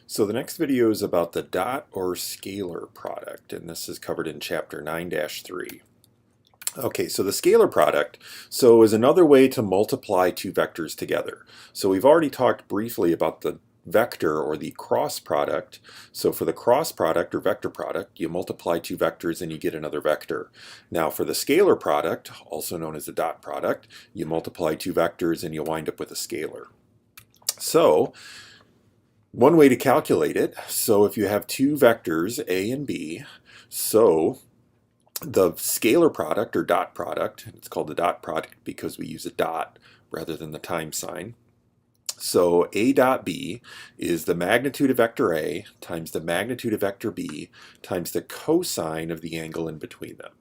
So the next video is about the dot or scalar product, and this is covered in chapter 9-3. Okay, so the scalar product is another way to multiply two vectors together. So we've already talked briefly about the vector or the cross product. So for the cross product or vector product, you multiply two vectors and you get another vector. Now for the scalar product, also known as the dot product, you multiply two vectors and you wind up with a scalar. So one way to calculate it, so if you have two vectors, A and B, so the scalar product or dot product, it's called the dot product because we use a dot rather than the time sign. So A dot B is the magnitude of vector A times the magnitude of vector B times the cosine of the angle in between them.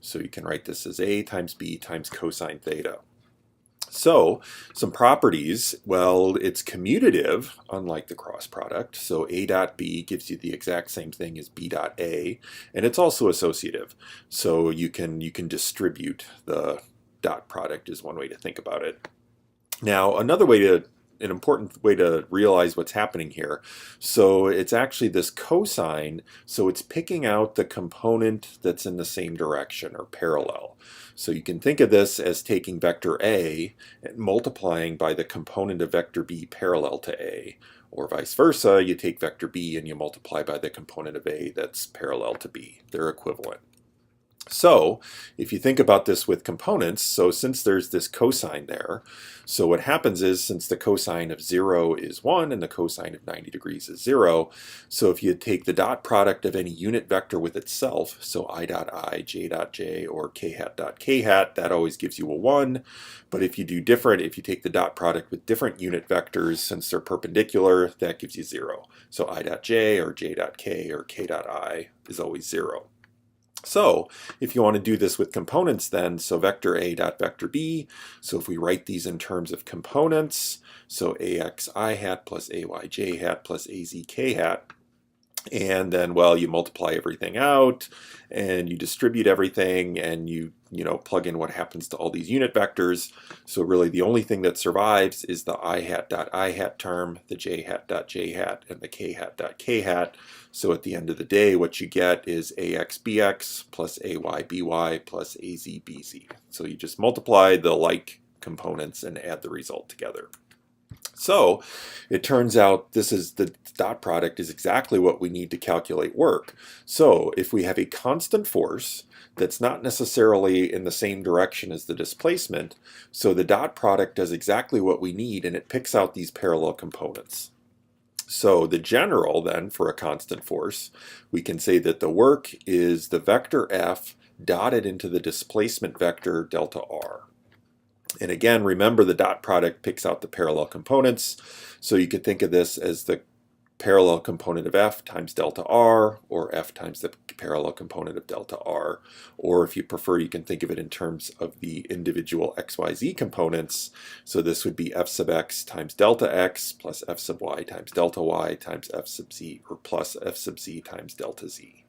So you can write this as A times B times cosine theta. So some properties, well, it's commutative, unlike the cross product. So A dot B gives you the exact same thing as B dot A, and it's also associative. So you can distribute the dot product is one way to think about it. Now, an important way to realize what's happening here. So it's actually this cosine, so it's picking out the component that's in the same direction or parallel. So you can think of this as taking vector A and multiplying by the component of vector B parallel to A, or vice versa, you take vector B and you multiply by the component of A that's parallel to B. They're equivalent. So if you think about this with components, so since there's this cosine there, so what happens is since the cosine of 0 is 1 and the cosine of 90 degrees is 0, so if you take the dot product of any unit vector with itself, so I dot I, j dot j, or k hat dot k hat, that always gives you a 1. But if you do different, if you take the dot product with different unit vectors, since they're perpendicular, that gives you 0. So I dot j or j dot k or k dot I is always 0. So if you want to do this with components then, so vector A dot vector B, so if we write these in terms of components, so ax I hat plus ay j hat plus az k hat, and then, well, you multiply everything out and you distribute everything and you plug in what happens to all these unit vectors. So really the only thing that survives is the I hat dot I hat term, the j hat dot j hat, and the k hat dot k hat. So at the end of the day, what you get is ax bx plus ay by plus az bz. So you just multiply the like components and add the result together. So it turns out the dot product is exactly what we need to calculate work. So if we have a constant force that's not necessarily in the same direction as the displacement, so the dot product does exactly what we need and it picks out these parallel components. So the general then for a constant force, we can say that the work is the vector F dotted into the displacement vector delta R. And again, remember the dot product picks out the parallel components. So you could think of this as the parallel component of F times delta R, or F times the parallel component of delta R. Or if you prefer, you can think of it in terms of the individual XYZ components. So this would be F sub X times delta X plus F sub Y times delta Y times F sub Z, or plus F sub Z times delta Z.